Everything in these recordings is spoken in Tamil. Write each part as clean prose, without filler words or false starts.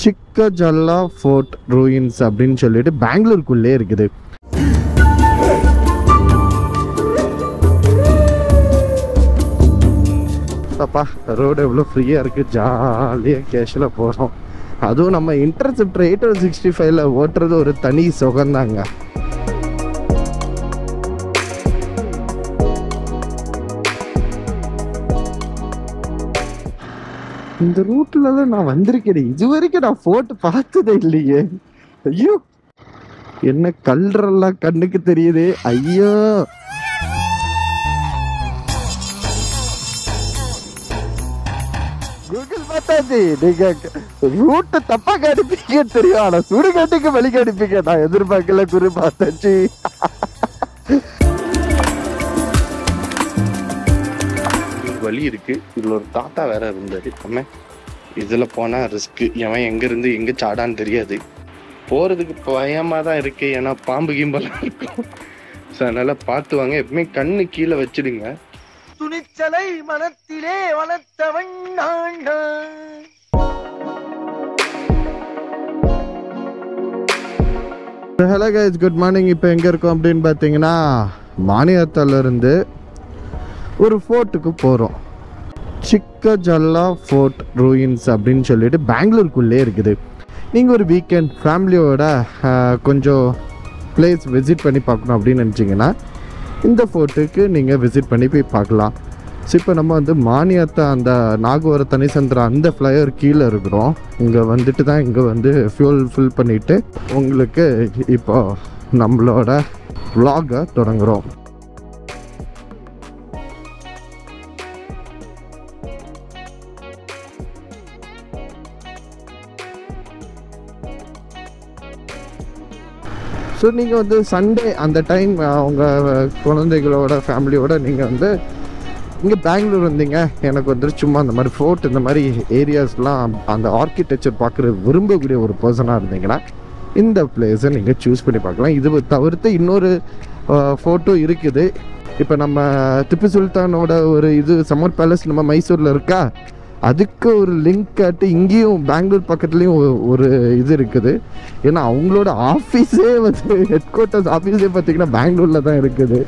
சிக்கஜல்லா ஃபோர்ட் ரூயின்ஸ் அப்படின்னு சொல்லிட்டு பெங்களூருக்குள்ளே இருக்குது. அப்பா ரோடு எவ்வளோ ஃப்ரீயாக இருக்குது, ஜாலியாக கேஷில் போகிறோம். அதுவும் நம்ம இன்டர்செப்டர் 865 ஓட்டுறது ஒரு தனி சுகந்தாங்க. இந்த ரூட்லலாம் நான் வந்திருக்கேன், இது வரைக்கும் நான் ஃபோர்ட் பார்த்ததே இல்லையே. ஐயோ என்ன கல்றெல்லாம் கண்ணுக்கு தெரியுது. ஐயோ கூகுள் பார்த்தாச்சு, நீங்க ரூட்டை தப்பா கடிப்பீங்க தெரியும், ஆனா சுடுகாட்டுக்கு வழி கடிப்பீங்க. நான் எதிர்பார்க்கல குரு, பார்த்தாச்சு. வழி இருக்கு. இதுல ஒரு தாத்தா வேற இருந்தாரு. நம்ம இதுல போனா ரிஸ்க், எவன் எங்க இருந்து எங்க சாடான்னு தெரியாது. போறதுக்கு பயமா தான் இருக்கு, ஏன்னா பாம்பு கிம்பெல்லாம் இருக்கும். அதனால பார்த்து வாங்க, எப்பவுமே கண்ணு கீழே வச்சிடுங்க. துணிச்சலை மனத்திலே வளர்த்தவன் நான். Hello guys, good morning. இப்போ எங்கே இருக்கோம் அப்படின்னு பார்த்தீங்கன்னா, மானியத்தாலேருந்து ஒரு ஃபோர்ட்டுக்கு போகிறோம். சிக்கஜல்லா ஃபோர்ட் ரூயின்ஸ் அப்படின்னு சொல்லிட்டு பெங்களூருக்குள்ளே இருக்குது. நீங்கள் ஒரு வீக்கெண்ட் ஃபேமிலியோட கொஞ்சம் பிளேஸ் விசிட் பண்ணி பார்க்கணும் அப்படின்னு நினச்சிங்கன்னா இந்த ஃபோர்ட்டுக்கு நீங்கள் விசிட் பண்ணி போய் பார்க்கலாம். ஸோ இப்போ நம்ம வந்து மானியத்தா அந்த நாகவர தனிசந்திர அந்த ஃப்ளையர் கீழே இருக்கிறோம். இங்கே வந்துட்டு தான் இங்கே வந்து ஃபியூல் ஃபில் பண்ணிவிட்டு உங்களுக்கு இப்போ நம்மளோட vlog-ஐ தொடங்குகிறோம். ஸோ நீங்கள் வந்து சண்டே அந்த டைம் உங்கள் குழந்தைகளோட ஃபேமிலியோட நீங்கள் வந்து இங்கே பெங்களூர் வந்தீங்க, எனக்கு வந்து சும்மா அந்த மாதிரி ஃபோர்ட் இந்த மாதிரி ஏரியாஸ்லாம் அந்த ஆர்கிடெக்சர் பார்க்குற விரும்பக்கூடிய ஒரு பர்சனாக இருந்தீங்கன்னா இந்த பிளேஸை நீங்கள் சூஸ் பண்ணி பார்க்கலாம். இது தவிர்த்து இன்னொரு ஃபோட்டோ இருக்குது. இப்போ நம்ம திப்பு சுல்தானோட ஒரு இது சம்மர் பேலஸ் நம்ம மைசூரில் இருக்கா, அதுக்கு ஒரு லிங்க் காட்டு இங்கேயும் பெங்களூர் பக்கத்துலேயும் ஒரு இது இருக்குது. ஏன்னா அவங்களோட ஆஃபீஸே வந்து ஹெட் குவார்ட்டர்ஸ் ஆஃபீஸே பார்த்திங்கன்னா பெங்களூரில் தான் இருக்குது.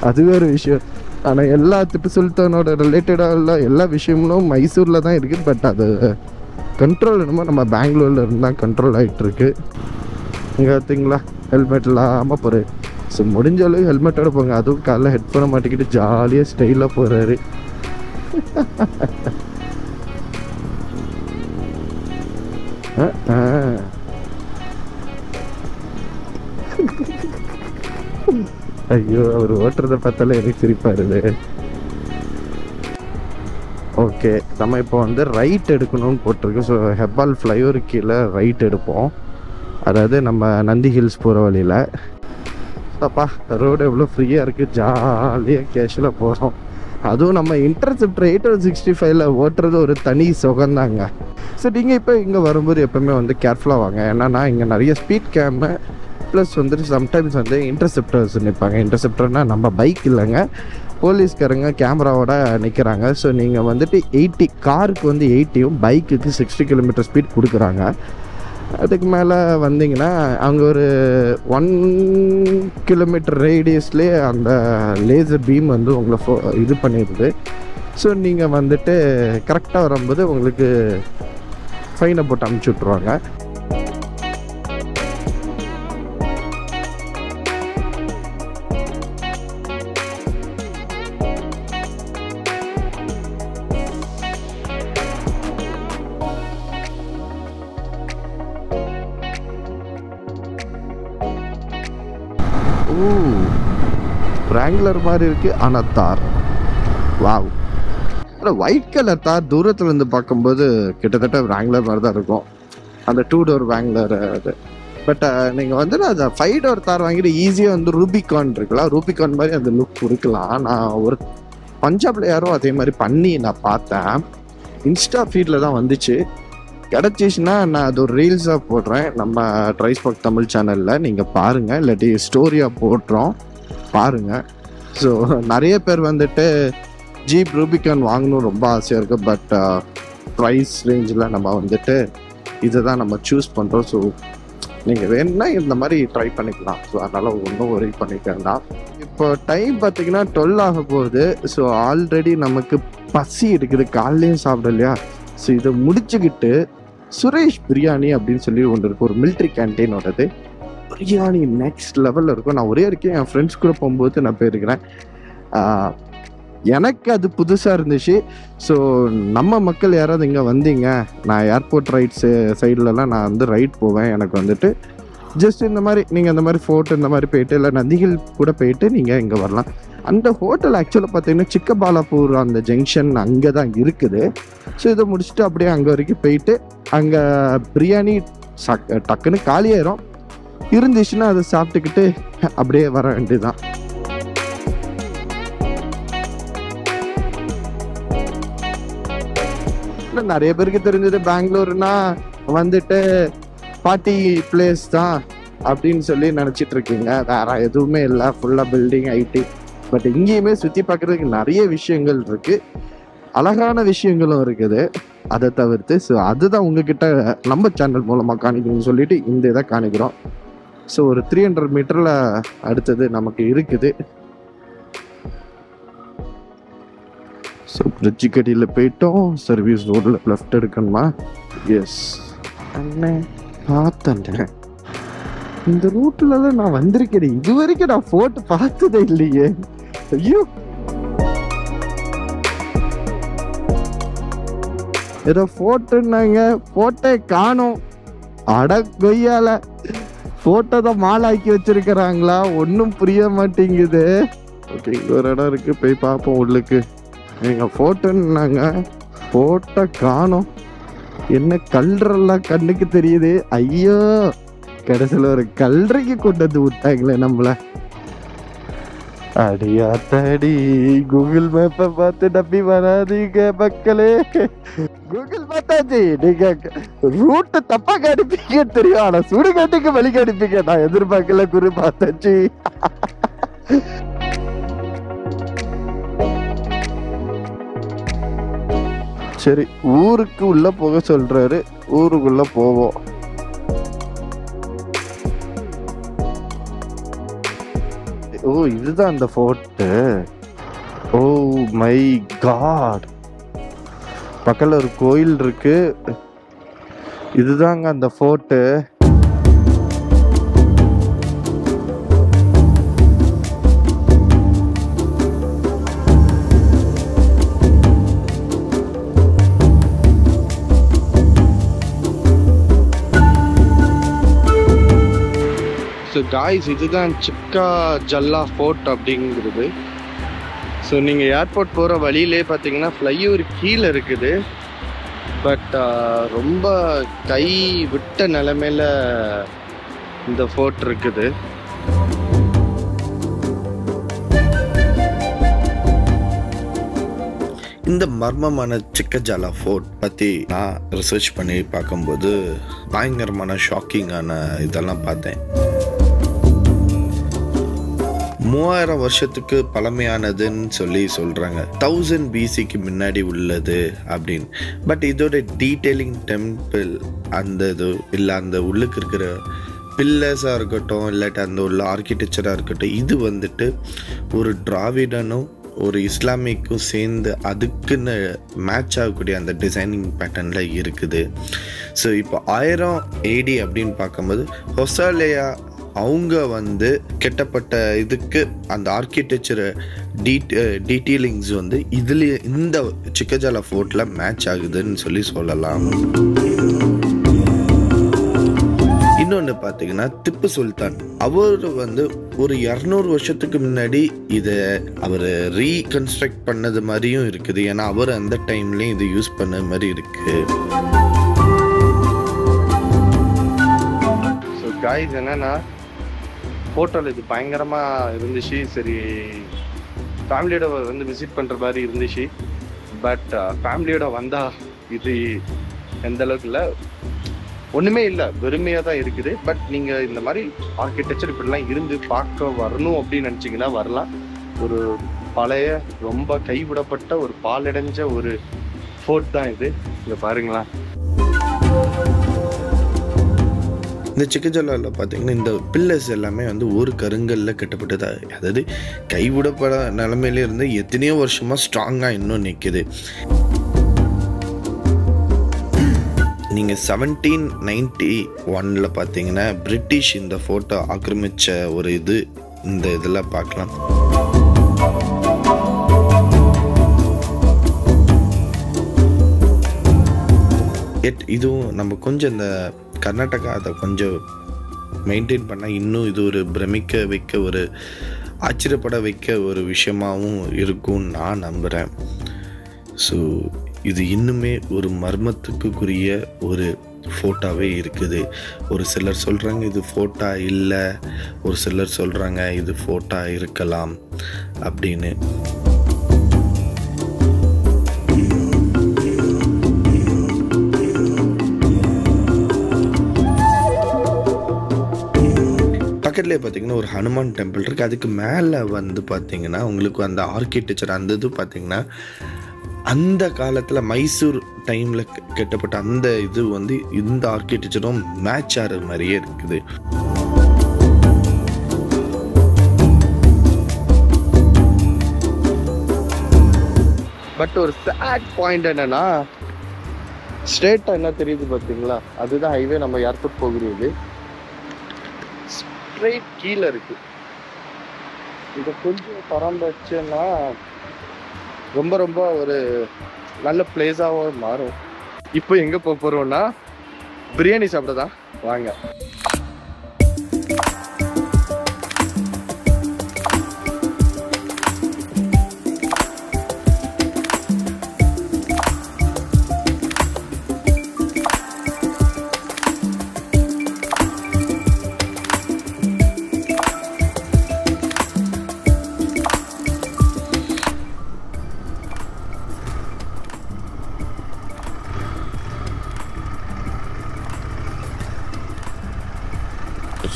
அது வேறு விஷயம். ஆனால் எல்லா திப்பு சுல்தானோட ரிலேட்டடாக எல்லா விஷயங்களும் மைசூரில் தான் இருக்குது. பட் அது கண்ட்ரோல் என்னமோ நம்ம பெங்களூரில் இருந்தால் கண்ட்ரோல் ஆகிட்டுருக்கு. இங்கே பார்த்தீங்களா ஹெல்மெட் இல்லாமல் போகிறேன். ஸோ முடிஞ்ச அளவுக்கு ஹெல்மெட்டோட போங்க. அதுவும் காலைல ஹெட்ஃபோனை மாட்டிக்கிட்டு ஜாலியாக ஸ்டைலாக போகிறாரு. ஐயோ அவர் ஓட்டுறத பார்த்தாலே எனக்கு சிரிப்பா இருது. ஓகே, நம்ம இப்போ வந்து ரைட் எடுக்கணும்னு போட்டிருக்கு. ஸோ ஹெப்பால் ஃப்ளைஓவர் கீழே ரைட் எடுப்போம், அதாவது நம்ம நந்தி ஹில்ஸ் போகிற வழியில். அப்பா ரோடு எவ்வளோ ஃப்ரீயாக இருக்குது, ஜாலியாக கேஷில் போகிறோம். அதுவும் நம்ம இன்டர்செப்டர் 865 ஓட்டுறது ஒரு தனி சுகந்தாங்க. ஸோ நீங்கள் இப்போ இங்கே வரும்போது எப்போவுமே வந்து கேர்ஃபுல்லாக வாங்க. ஏன்னா இங்கே நிறைய ஸ்பீட் கேமு ப்ளஸ் வந்துட்டு சம்டைம்ஸ் வந்து இன்டர்செப்டர்ஸ் நிற்பாங்க. இன்டர்செப்டர்னால் நம்ம பைக் இல்லைங்க, போலீஸ்காரங்க கேமராவோட நிற்கிறாங்க. ஸோ நீங்கள் வந்துட்டு 80 காருக்கு வந்து 80யும் பைக்குக்கு 60 கிலோமீட்டர் ஸ்பீட் கொடுக்குறாங்க. அதுக்கு மேலே வந்தீங்கன்னா அங்கே ஒரு 1 கிலோமீட்டர் ரேடியஸ்லேயே அந்த லேசர் பீம் வந்து உங்களை இது பண்ணிடுது. ஸோ நீங்கள் வந்துட்டு கரெக்டாக வரும்போது உங்களுக்கு ஃபைனை போட்டு அனுப்பிச்சி விட்ருவாங்க. Wrangler மாதிரி இருக்குது, ஆனால் தார் வாவ். ஆனால் ஒயிட் கலர் தார் தூரத்தில் இருந்து பார்க்கும்போது கிட்டத்தட்ட Wrangler மாதிரி தான் இருக்கும், அந்த 2 டோர் Wrangler அது. பட் நீங்கள் வந்து அந்த 5 டோர் தார் வாங்கிட்டு ஈஸியாக வந்து ரூபிகான் இருக்கலாம், ரூபிகான் மாதிரி அந்த லுக் இருக்கலாம். நான் ஒரு பஞ்சாப்ல யாரும் அதே மாதிரி பண்ணி நான் பார்த்தேன், இன்ஸ்டா ஃபீடில் தான் வந்துச்சு. கிடச்சிச்சுன்னா நான் அது ஒரு ரீல்ஸாக போடுறேன் நம்ம ட்ரைஸ்பாக் தமிழ் சேனலில், நீங்கள் பாருங்கள். இல்லாட்டி ஸ்டோரியாக போடுறோம் பாருங்கள். ஸோ நிறைய பேர் வந்துட்டு ஜீப் ரூபிகான் வாங்கணும் ரொம்ப ஆசையாக இருக்குது. பட் ப்ரைஸ் ரேஞ்சில் நம்ம வந்துட்டு இதை தான் நம்ம சூஸ் பண்ணுறோம். ஸோ நீங்கள் வேணும்னா இந்த மாதிரி ட்ரை பண்ணிக்கலாம். ஸோ அதனால் ஒன்றும் ஒரே பண்ணிக்கலாம். இப்போ டைம் பார்த்தீங்கன்னா 12 ஆக போகுது. ஸோ ஆல்ரெடி நமக்கு பசி இருக்குது, காலையிலையும் சாப்பிடலையா. ஸோ இதை முடிச்சுக்கிட்டு சுரேஷ் பிரியாணி அப்படின்னு சொல்லி ஒன்று இருக்குது, ஒரு மிலிட்ரி கேன்டீனோடது. பிரியாணி நெக்ஸ்ட் லெவலில் இருக்கும். நான் ஒரே இருக்கேன், என் ஃப்ரெண்ட்ஸ் கூட போகும்போது நான் போயிருக்கிறேன். எனக்கு அது புதுசாக இருந்துச்சு. ஸோ நம்ம மக்கள் யாராவது இங்கே வந்தீங்க, நான் ஏர்போர்ட் ரைட்ஸு சைட்லலாம் நான் வந்து ரைட் போவேன். எனக்கு வந்துட்டு ஜஸ்ட் இந்த மாதிரி நீங்கள் இந்த மாதிரி ஃபோர்ட் இந்த மாதிரி போயிட்டு, இல்லை நதிகள் கூட போயிட்டு நீங்கள் இங்கே வரலாம். அந்த ஹோட்டல் ஆக்சுவலாக பார்த்தீங்கன்னா சிக்கபாலாப்பூர் அந்த ஜங்ஷன் அங்கே தான் இருக்குது. ஸோ இதை முடிச்சுட்டு அப்படியே அங்கே வரைக்கும் போயிட்டு அங்கே பிரியாணி டக்குன்னு காலியாயிரும். இருந்துச்சுன்னா அதை சாப்பிட்டுக்கிட்டு அப்படியே வர வேண்டியதுதான். நிறைய பேருக்கு தெரிஞ்சது பெங்களூர்னா வந்துட்டு பார்ட்டி பிளேஸ் தான் அப்படின்னு சொல்லி நினச்சிட்டு இருக்கீங்க. வேற எதுவுமே இல்லை, ஃபுல்லாக பில்டிங், ஐடி. பட் இங்கேயுமே சுற்றி பார்க்குறதுக்கு நிறைய விஷயங்கள் இருக்கு, அழகான விஷயங்களும் இருக்குது. அதை தவிர்த்து ஸோ அதுதான் உங்ககிட்ட நம்ம சேனல் மூலமாக காணிக்கணும்னு சொல்லிட்டு இந்த இதை காணிக்கிறோம். ஸோ ஒரு 300 மீட்டரில் அடுத்தது நமக்கு இருக்குது. ஸோ பிரிட்ஜு கடியில் போயிட்டோம். சர்வீஸ் ரோடில் லெஃப்ட் எடுக்கணுமா? எஸ் அண்ணே பார்த்தேன். இந்த ரூட்லலாம் நான் வந்திருக்கேன், இது வரைக்கும் நான் ஃபோட்டோ பார்த்ததே இல்லையே. ஐயோ, ஏதோ ஃபோட்டோன்னாங்க, ஃபோட்டோ காணோம். அட கொய்யால, ஃபோட்டோ தான் மாலாக்கி வச்சிருக்கிறாங்களா? ஒன்றும் புரிய மாட்டேங்குது. ஓகே, இங்கே ஒரு இடம் இருக்குது, போய் பார்ப்போம் உள்ளுக்கு. நீங்கள் ஃபோட்டோன்னாங்க, ஃபோட்டோ காணோம். என்ன கல்றெல்லாம் கண்ணுக்கு தெரியுது. ஐயோ, கடைசியில் ஒரு கல்றைக்கு கொண்டு வந்து விட்டாங்களே நம்மளை. அடியா தடி, கூகுள் மேப்பை பார்த்து நம்பி வராதீங்க மக்களே. கூகுள் பார்த்தாச்சு, நீங்க ரூட்டு தப்பா கணிப்பீங்க தெரியும், ஆனா சுடுகாட்டுக்கு வழி கணிப்பீங்க. நான் எதிர்பார்க்கல குரு, பார்த்தாச்சு. சரி, ஊருக்கு உள்ள போக சொல்றாரு, ஊருக்குள்ள போவோம். ஓ, இதுதான் அந்த ஃபோர்ட்டு. ஓ மை காட், பக்கத்துல ஒரு கோயில் இருக்கு. இதுதாங்க அந்த ஃபோர்ட்டு. ஸோ காய்ஸ், இதுதான் சிக்கா ஜல்லா ஃபோர்ட் அப்படிங்கிறது. ஸோ நீங்கள் ஏர்போர்ட் போகிற வழியிலே பார்த்தீங்கன்னா ஃப்ளைஓவர் கீழே இருக்குது. பட் ரொம்ப கை விட்ட நிலைமையில் இந்த ஃபோர்ட் இருக்குது. இந்த மர்மமான சிக்கஜாலா ஃபோர்ட் பற்றி நான் ரிசர்ச் பண்ணி பார்க்கும்போது பயங்கரமான ஷாக்கிங்கான இதெல்லாம் பார்த்தேன். 3000 வருஷத்துக்கு பழமையானதுன்னு சொல்லி சொல்கிறாங்க, 1000 BCக்கு முன்னாடி உள்ளது அப்படின்னு. பட் இதோட டீட்டெயிலிங் டெம்பிள் அந்த இது இல்லை, அந்த உள்ளுக்கு இருக்கிற பில்லர்ஸாக இருக்கட்டும், இல்லாட்டி அந்த உள்ள ஆர்கிடெக்சராக இருக்கட்டும், இது வந்துட்டு ஒரு டிராவிடனும் ஒரு இஸ்லாமிக்கும் சேர்ந்து அதுக்குன்னு மேட்ச் ஆகக்கூடிய அந்த டிசைனிங் பேட்டர்னில் இருக்குது. ஸோ இப்போ 1000 AD அப்படின்னு பார்க்கும்போது ஹொசாலேயா அவங்க வந்து கெட்டப்பட்ட இதுக்கு அந்த ஆர்கிடெக்சர் டீட்டெயிலிங்ஸ் வந்து இதுலேயே இந்த சிக்கஜாலா ஃபோர்ட்டில் மேட்ச் ஆகுதுன்னு சொல்லி சொல்லலாம். இன்னொன்று பார்த்தீங்கன்னா, திப்பு சுல்தான் அவர் வந்து ஒரு 200 வருஷத்துக்கு முன்னாடி இதை அவர் ரீகன்ஸ்ட்ரக்ட் பண்ணது மாதிரியும் இருக்குது. ஏன்னா அவர் அந்த டைம்லேயும் இது யூஸ் பண்ண மாதிரி இருக்குது. ஸோ காய்ஸ், என்னன்னா ஃபோட்டோவில் இது பயங்கரமாக இருந்துச்சு. சரி, ஃபேமிலியோட வந்து விசிட் பண்ணுற மாதிரி இருந்துச்சு. பட் ஃபேமிலியோட வந்தால் இது எந்த அளவுக்கு இல்லை, ஒன்றுமே இல்லை, வெறுமையாக தான் இருக்குது. பட் நீங்கள் இந்த மாதிரி ஆர்கிடெக்சர் இப்படிலாம் இருந்து பார்க்க வரணும் அப்படின்னு நினச்சிங்கன்னா வரலாம். ஒரு பழைய ரொம்ப கைவிடப்பட்ட ஒரு பாலடைஞ்ச ஒரு ஃபோர்ட் தான் இது. இங்கே பாருங்களா. இந்த சிக்கஜலாவில் பார்த்தீங்கன்னா இந்த பில்லர்ஸ் எல்லாமே வந்து ஒரு கருங்கல்ல கட்டப்பட்டதா, அதாவது கைவிடப்பட நிலைமையில இருந்து எத்தனையோ வருஷமாக ஸ்ட்ராங்காக இன்னும் நிற்குது. நீங்கள் 1791 பார்த்தீங்கன்னா பிரிட்டிஷ் இந்த ஃபோட்டோ ஆக்கிரமித்த ஒரு இது இந்த இதில் பார்க்கலாம். இதுவும் நம்ம கொஞ்சம் இந்த கர்நாடகா அதை கொஞ்சம் மெயின்டைன் பண்ணால் இன்னும் இது ஒரு பிரமிக்க வைக்க, ஒரு ஆச்சரியப்பட வைக்க ஒரு விஷயமாகவும் இருக்கும்னு நான் நம்புகிறேன். ஸோ இது இன்னுமே ஒரு மர்மத்துக்குரிய ஒரு ஃபோட்டோவே இருக்குது. ஒரு சிலர் சொல்கிறாங்க இது ஃபோட்டோ இல்லை, ஒரு சிலர் சொல்கிறாங்க இது ஃபோட்டோ இருக்கலாம் அப்படின்னு. பக்கத்துலேயே பார்த்தீங்கன்னா ஒரு ஹனுமான் டெம்பிள் இருக்குது. அதுக்கு மேலே வந்து பார்த்தீங்கன்னா உங்களுக்கு அந்த ஆர்கிடெக்சர் அந்த இது பார்த்தீங்கன்னா அந்த காலத்தில் மைசூர் டைமில் கட்டப்பட்ட அந்த இது வந்து இந்த ஆர்கிடெக்சரும் மேட்ச் ஆகிற மாதிரியே இருக்குது. பட் ஒரு சேட் பாயிண்ட் என்னன்னா, ஸ்ட்ரெயிட்டாக என்ன தெரியுது பார்த்தீங்களா, அதுதான் ஹைவே. நம்ம ஏர்போர்ட் போகிறது ஸ்ட்ரெயிட் கீழே இருக்கு. இதை கொஞ்சம் திறந்து வச்சுன்னா ரொம்ப ரொம்ப ஒரு நல்ல பிளேஸாக மாறும். இப்போ எங்கே போக போகிறோம்னா பிரியாணி சாப்பிட தான். வாங்க.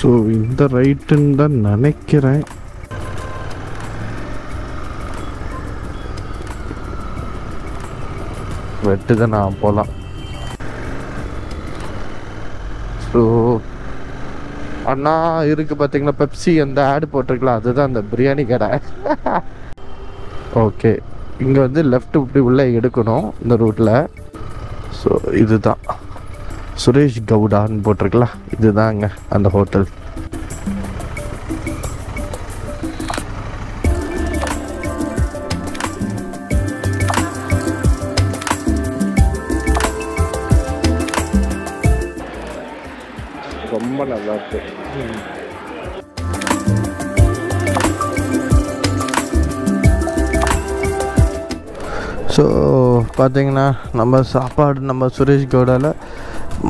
ஸோ இந்த ரைட்டுன்னு தான் நினைக்கிறேன். வெட்டு தான் நான் போகலாம். ஸோ அண்ணா இருக்குது பார்த்தீங்களா, பெப்சி அந்த ஆடு போட்டிருக்கலாம், அதுதான் அந்த பிரியாணி கடை. ஓகே, இங்கே வந்து லெஃப்ட் இப்படி உள்ளே எடுக்கணும் இந்த ரூட்டில். ஸோ இதுதான் சுரேஷ் கவுடான்னு போட்டிருக்கலாம், இதுதாங்க அந்த ஹோட்டல். ரொம்ப நல்லா இருக்கு. ஸோ பார்த்தீங்கன்னா நம்ம சாப்பாடு நம்ம சுரேஷ் கவுடாவில்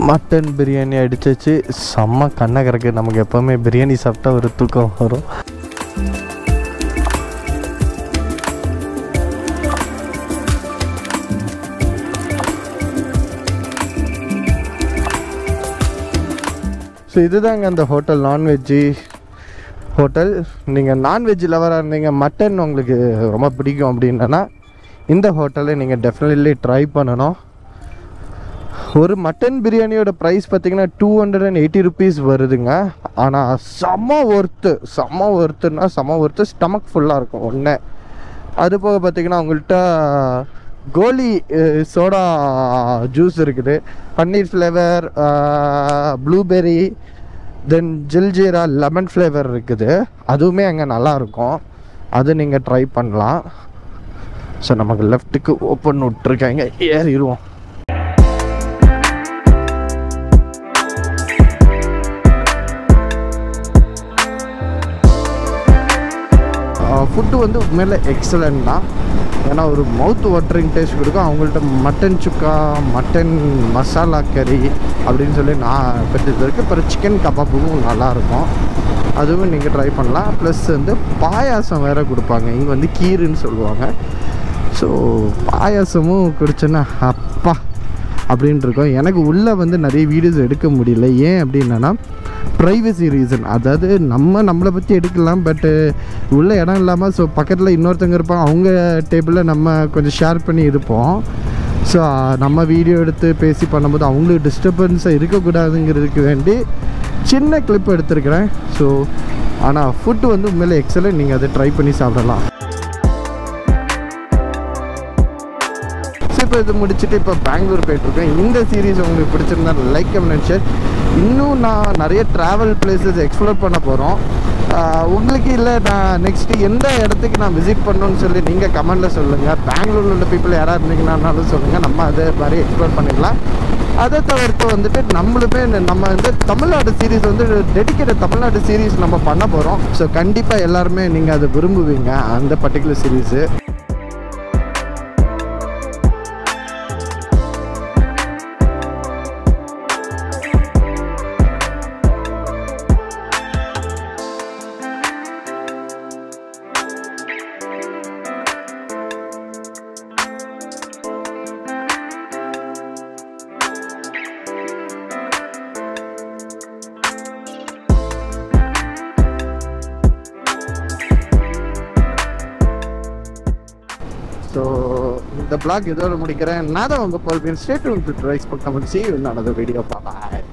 மட்டன் பிரியாணி அடிச்சிச்சு. செம்ம கண்ணை கறக்கு. நமக்கு எப்போவுமே பிரியாணி சாப்பிட்டா ஒரு தூக்கம் வரும். ஸோ இதுதாங்க அந்த ஹோட்டல், நான்வெஜ்ஜி ஹோட்டல். நீங்கள் நான்வெஜ் லவராக இருந்தீங்க, மட்டன் உங்களுக்கு ரொம்ப பிடிக்கும் அப்படின்னா இந்த ஹோட்டலை நீங்கள் டெஃபினெட்லி ட்ரை பண்ணணும். ஒரு மட்டன் பிரியாணியோட ப்ரைஸ் பார்த்தீங்கன்னா 280 rupees வருதுங்க. ஆனால் செம்ம ஒர்த்துன்னா செம்ம ஒர்த்து. ஸ்டமக் ஃபுல்லாக இருக்கும் ஒன்று. அது போக பார்த்தீங்கன்னா உங்கள்கிட்ட கோலி சோடா ஜூஸ் இருக்குது, பன்னீர் ஃப்ளேவர், ப்ளூபெர்ரி, தென் ஜில்ஜீரா லெமன் ஃப்ளேவர் இருக்குது. அதுவுமே அங்கே நல்லாயிருக்கும், அது நீங்கள் ட்ரை பண்ணலாம். ஸோ நமக்கு லெஃப்ட்டுக்கு ஓப்பன் விட்டுருக்காங்க, ஏறிடுவோம். ஃபுட்டு வந்து உண்மையில எக்ஸலண்ட் தான். ஏன்னா ஒரு மவுத் வாட்டரிங் டேஸ்ட் கொடுக்கும். அவங்கள்ட்ட மட்டன் சுக்கா, மட்டன் மசாலா கறி அப்படின்னு சொல்லி நான் பெற்றது இருக்குது. அப்புறம் சிக்கன் கபாப்பும் நல்லாயிருக்கும், அதுவும் நீங்கள் ட்ரை பண்ணலாம். ப்ளஸ் வந்து பாயாசம் வேறு கொடுப்பாங்க, இங்கே வந்து கீருன்னு சொல்லுவாங்க. ஸோ பாயாசமும் குடிச்சோன்னா அப்பா அப்படின்ட்டு இருக்கோம். எனக்கு உள்ளே வந்து நிறைய வீடியோஸ் எடுக்க முடியல. ஏன் அப்படின்னா ப்ரைவசி ரீசன். அதாவது நம்மளை பற்றி எடுக்கலாம், பட்டு உள்ள இடம் இல்லாமல். ஸோ பக்கத்தில் இன்னொருத்தவங்க இருப்பாங்க, அவங்க டேபிளில் நம்ம கொஞ்சம் ஷேர் பண்ணி இருப்போம். ஸோ நம்ம வீடியோ எடுத்து பேசி பண்ணும்போது அவங்களுக்கு டிஸ்டர்பன்ஸாக இருக்கக்கூடாதுங்கிறதுக்கு வேண்டி சின்ன கிளிப் எடுத்திருக்கிறேன். ஸோ ஆனால் ஃபுட்டு வந்து உண்மையிலே எக்ஸலன்ட். நீங்கள் அதை ட்ரை பண்ணி சாப்பிடலாம். இப்போ இது முடிச்சுட்டு இப்போ பெங்களூர் போயிட்டுருக்கேன். இந்த சீரீஸ் உங்களுக்கு பிடிச்சிருந்தா லைக், கமெண்ட், ஷேர். இன்னும் நான் நிறைய ட்ராவல் பிளேசஸ் எக்ஸ்ப்ளோர் பண்ண போகிறோம். உங்களுக்கு இல்லை நான் நெக்ஸ்ட்டு எந்த இடத்துக்கு நான் விசிட் பண்ணணுன்னு சொல்லி நீங்கள் கமெண்டில் சொல்லுங்கள். பெங்களூரில் உள்ள பீப்புள் யாராக இருந்தீங்கன்னாலும் சொல்லுங்கள். நம்ம அதே மாதிரி எக்ஸ்ப்ளோர் பண்ணிடலாம். அதை தவிர்த்து வந்துட்டு நம்மளுமே நம்ம வந்து தமிழ்நாடு சீரீஸ் வந்து டெடிக்கேட்டட் தமிழ்நாடு சீரீஸ் நம்ம பண்ண போகிறோம். ஸோ கண்டிப்பாக எல்லாருமே நீங்கள் அதை விரும்புவீங்க அந்த பர்டிகுலர் சீரீஸு. ஸோ இந்த பிளாக் இதோட முடிக்கிறேன். நான் தான் உங்கள் பால். ஸ்டே டியூன்ட் வித் ரைஸ் பக்கம். See you in another video. Bye bye.